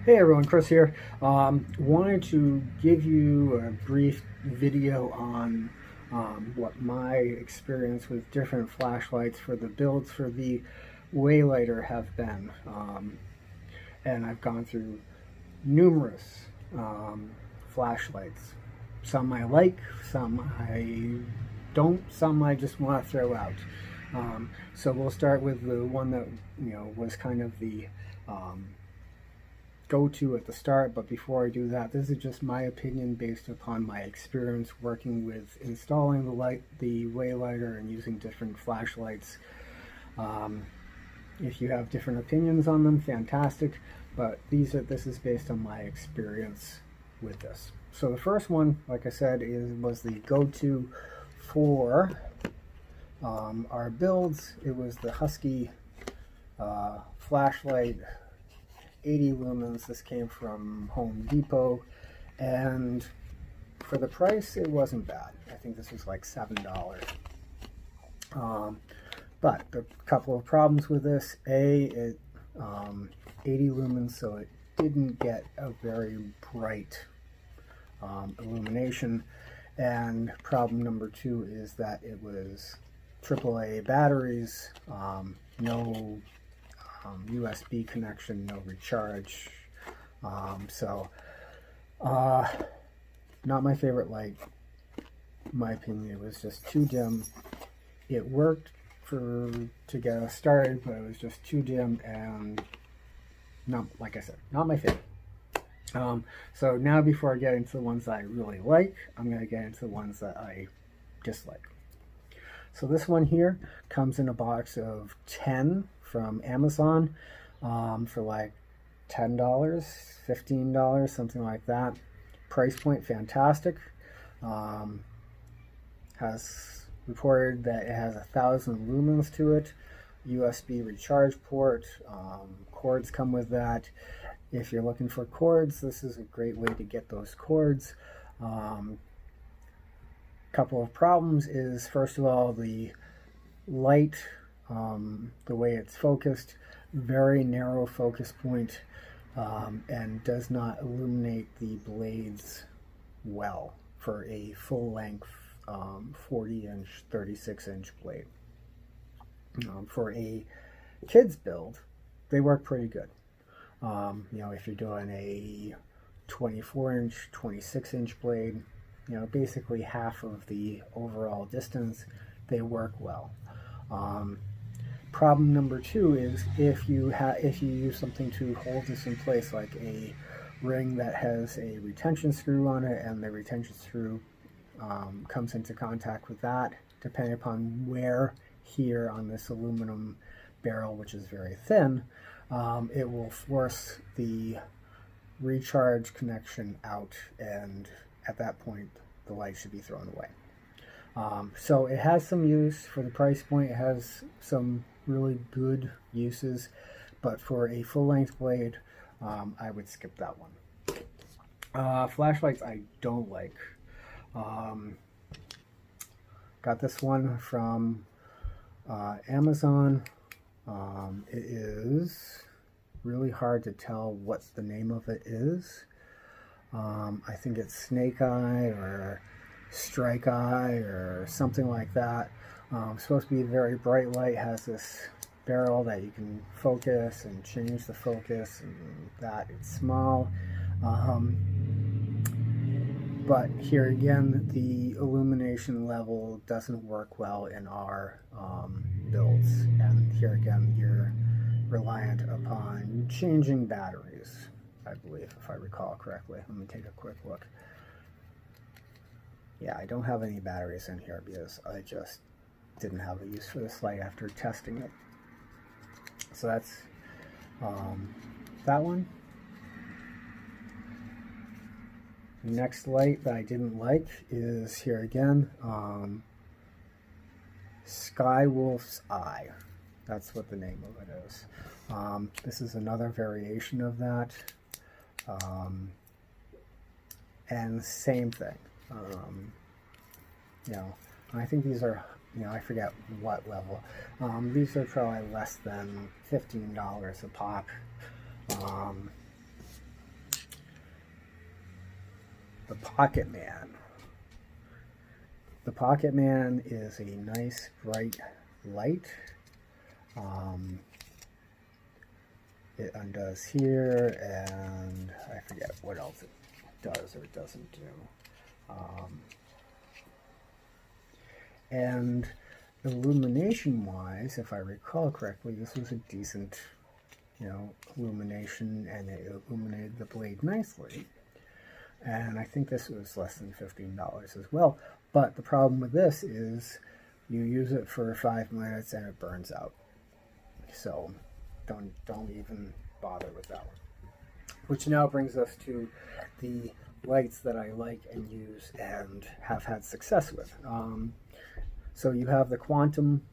Hey everyone, Chris here. Wanted to give you a brief video on what my experience with different flashlights for the builds for the Waylighter have been. And I've gone through numerous flashlights. Some I like, some I don't, some I just want to throw out. So we'll start with the one that was kind of the go-to at the start, but before I do that, this is just my opinion based upon my experience working with installing the Waylighter and using different flashlights. If you have different opinions on them, fantastic, but this is based on my experience with this. So the first one, like I said, was the go-to for our builds. It was the Husky flashlight, 80 lumens. This came from Home Depot, and for the price it wasn't bad. I think this was like $7. But a couple of problems with this. It 80 lumens, so it didn't get a very bright illumination. And problem number two is that it was AAA batteries, no USB connection, no recharge. Not my favorite light. In my opinion, it was just too dim. It worked to get us started, but it was just too dim and not, like I said, not my favorite. So now before I get into the ones that I really like, I'm going to get into the ones that I dislike. So this one here comes in a box of 10 from Amazon for like $10, $15, something like that. Price point fantastic. Has reported that it has 1,000 lumens to it. USB recharge port. Cords come with that. If you're looking for cords, this is a great way to get those cords. Couple of problems is, first of all, the light, the way it's focused, very narrow focus point, and does not illuminate the blades well for a full length 40-inch, 36-inch blade. For a kid's build, they work pretty good. If you're doing a 24-inch, 26-inch blade, basically half of the overall distance, they work well. Problem number two is if you use something to hold this in place, like a ring that has a retention screw on it, and the retention screw comes into contact with that, depending upon where here on this aluminum barrel, which is very thin, it will force the recharge connection out, and at that point the light should be thrown away. So it has some use for the price point. It has some really good uses, but for a full-length blade, I would skip that one. Flashlights I don't like. Got this one from Amazon. It is really hard to tell what the name of it is. I think it's Snake Eye or Strike Eye or something like that. It's supposed to be a very bright light, has this barrel that you can focus and change the focus, and that it's small. But here again, the illumination level doesn't work well in our builds. And here again, you're reliant upon changing batteries, I believe, if I recall correctly. Let me take a quick look. Yeah, I don't have any batteries in here because I just didn't have a use for this light after testing it. So that's that one. Next light that I didn't like is here again, Skywolf's Eye. That's what the name of it is. This is another variation of that, and same thing. I think these are, I forget what level. These are probably less than $15 a pop. Pocket Man. The Pocket Man is a nice bright light. It undoes here, and I forget what else it does or doesn't do. And illumination-wise, if I recall correctly, this was a decent, illumination, and it illuminated the blade nicely. And I think this was less than $15 as well. But the problem with this is you use it for 5 minutes and it burns out. So don't even bother with that one. Which now brings us to the lights that I like and use and have had success with. So you have the Quantum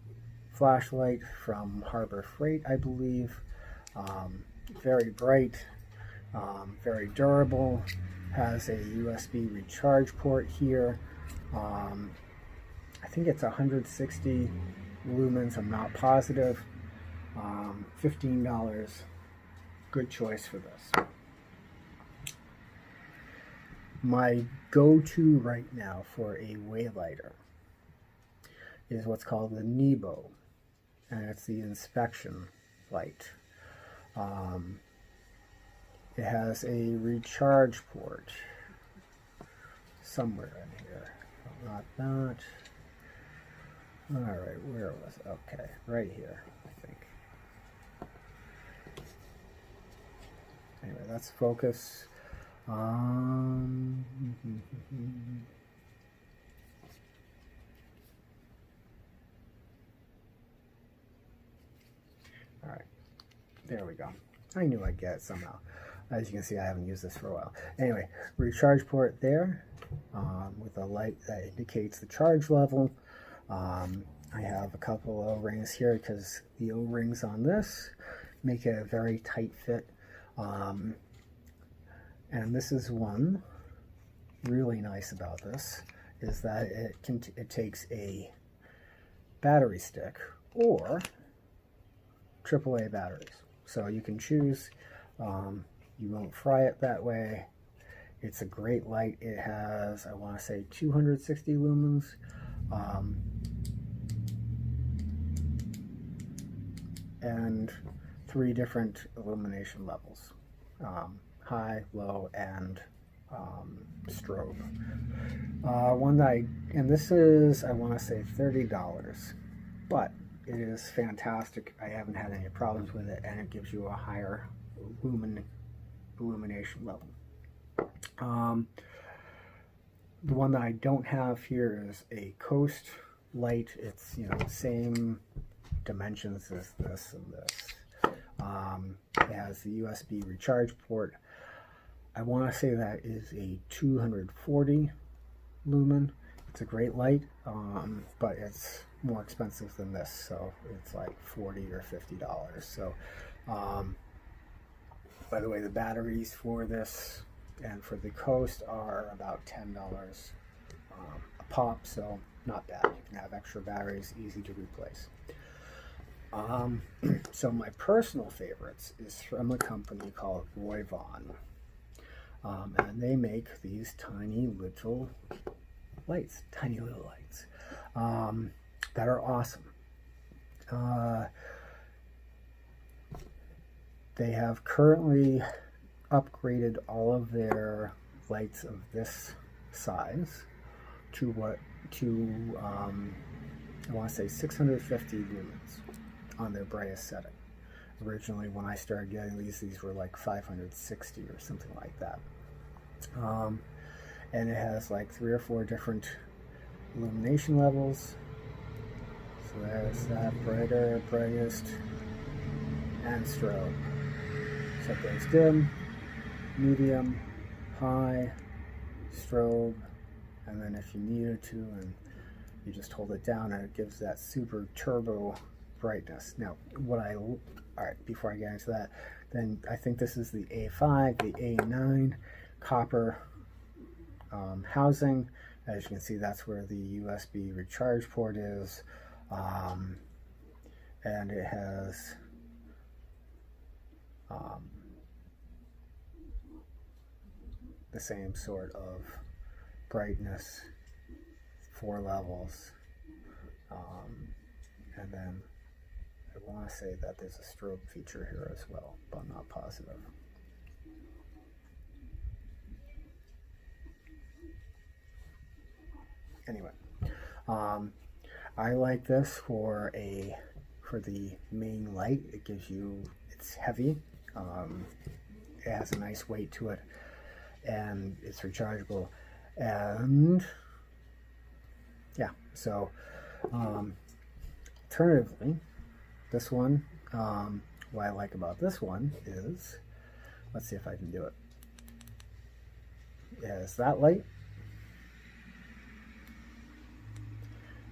flashlight from Harbor Freight, I believe. Very bright, very durable, has a USB recharge port here. I think it's 160 lumens, I'm not positive. $15, good choice for this. My go-to right now for a Waylighter is what's called the Nebo, and it's the inspection light. It has a recharge port somewhere in here. Not that. Alright, where was it? Okay, right here, I think. Anyway, let's focus. Alright, there we go. I knew I'd get it somehow. As you can see, I haven't used this for a while. Anyway, recharge port there with a light that indicates the charge level. I have a couple of O-rings here because the O-rings on this make it a very tight fit. And this is one really nice about this, is that it takes a battery stick or AAA batteries. So you can choose. You won't fry it that way. It's a great light. It has, I want to say, 260 lumens. And 3 different illumination levels. High, low, and strobe. One that and this is, I want to say, $30, but it is fantastic. I haven't had any problems with it, and it gives you a higher illumination level. The one that I don't have here is a Coast light. It's same dimensions as this and this. It has the USB recharge port. I want to say that is a 240 lumen. It's a great light, but it's more expensive than this, so it's like $40 or $50. So by the way, the batteries for this and for the Coast are about $10 a pop, so not bad. You can have extra batteries, easy to replace. So my personal favorites is from a company called Roy Vaughan, and they make these tiny little lights, that are awesome. They have currently upgraded all of their lights of this size to I want to say 650 lumens on their brightest setting. Originally, when I started getting these were like 560 or something like that. And it has like 3 or 4 different illumination levels. So there's that brighter, brightest, and strobe. So it goes dim, medium, high, strobe, and then if you needed to, and you just hold it down and it gives that super turbo brightness. Now, alright, before I get into that, then I think this is the A5, the A9 copper housing. As you can see, that's where the USB recharge port is, and it has the same sort of brightness, 4 levels, and then I want to say that there's a strobe feature here as well, but I'm not positive. Anyway, I like this for the main light. It gives you, it's heavy, it has a nice weight to it, and it's rechargeable, and yeah, so alternatively, this one, what I like about this one is, let's see if I can do it. It has that light,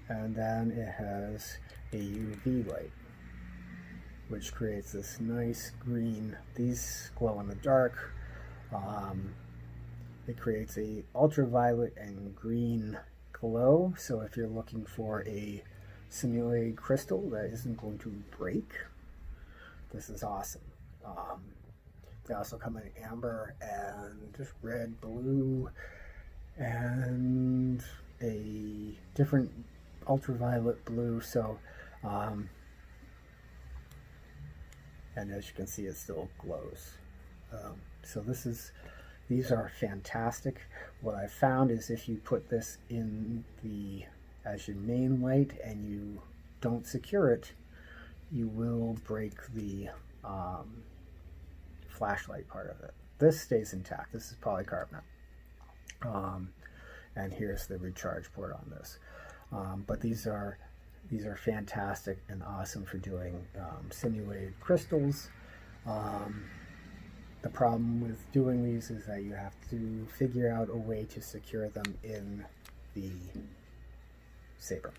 and then it has a UV light, which creates this nice green. These glow in the dark. It creates a ultraviolet and green glow, so if you're looking for a simulated crystal that isn't going to break, this is awesome. They also come in amber and just red, blue, and a different ultraviolet blue. So and as you can see, it still glows. So these are fantastic. What I found is if you put this in as your main light and you don't secure it, you will break the flashlight part of it. This stays intact. This is polycarbonate, and here's the recharge port on this. But these are fantastic and awesome for doing simulated crystals. The problem with doing these is that you have to figure out a way to secure them in the saber.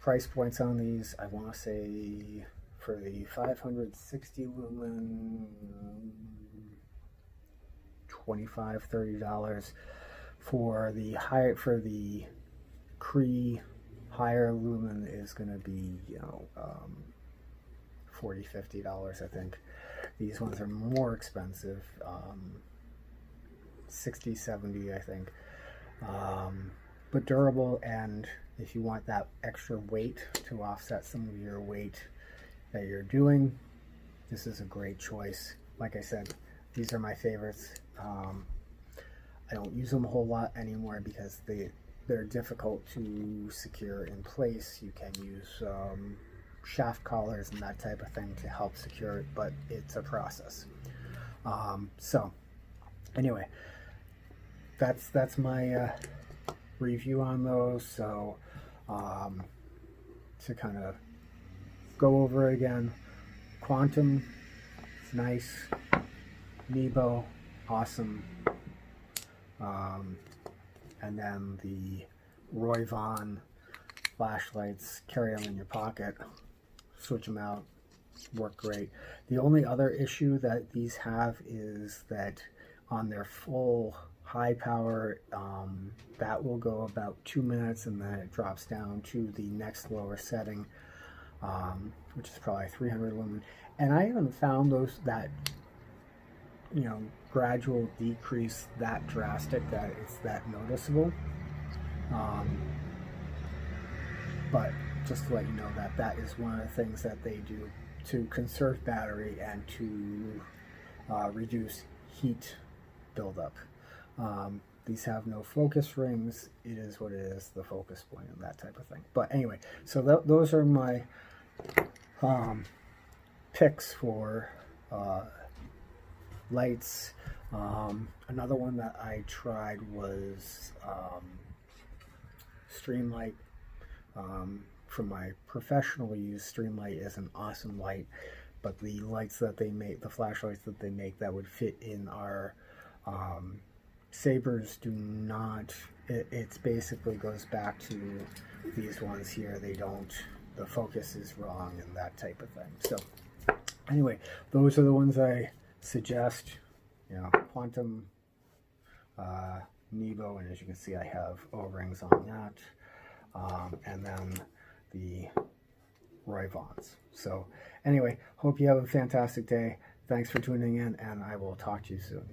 Price points on these, I want to say for the 560 lumen, $25–30. For the Cree higher lumen is going to be, $40–50, I think. These ones are more expensive, $60–70, I think, but durable. And if you want that extra weight to offset some of your weight that you're doing, this is a great choice. Like I said, these are my favorites. I don't use them a whole lot anymore because they're difficult to secure in place. You can use shaft collars and that type of thing to help secure it, but it's a process. So anyway, that's my review on those. So to kind of go over it again, Quantum, it's nice. Nebo, awesome. And then the Roy Vaughan flashlights, carry them in your pocket, switch them out, work great. The only other issue that these have is that on their full high power, that will go about 2 minutes, and then it drops down to the next lower setting, which is probably 300 lumen. And I haven't found that gradual decrease that drastic, that it's that noticeable. But just to let you know that is one of the things that they do to conserve battery and to reduce heat buildup. These have no focus rings. It is what it is, the focus point and that type of thing. But anyway, so those are my picks for lights. Another one that I tried was Streamlight. For my professional use, Streamlight is an awesome light, but the lights that they make, the flashlights that they make that would fit in our sabers do not. It basically goes back to these ones here. They don't, the focus is wrong and that type of thing. So anyway, those are the ones I suggest. Quantum, Nebo, and as you can see, I have O-rings on that, and then the Roy Vaughans. So anyway, hope you have a fantastic day. Thanks for tuning in, and I will talk to you soon.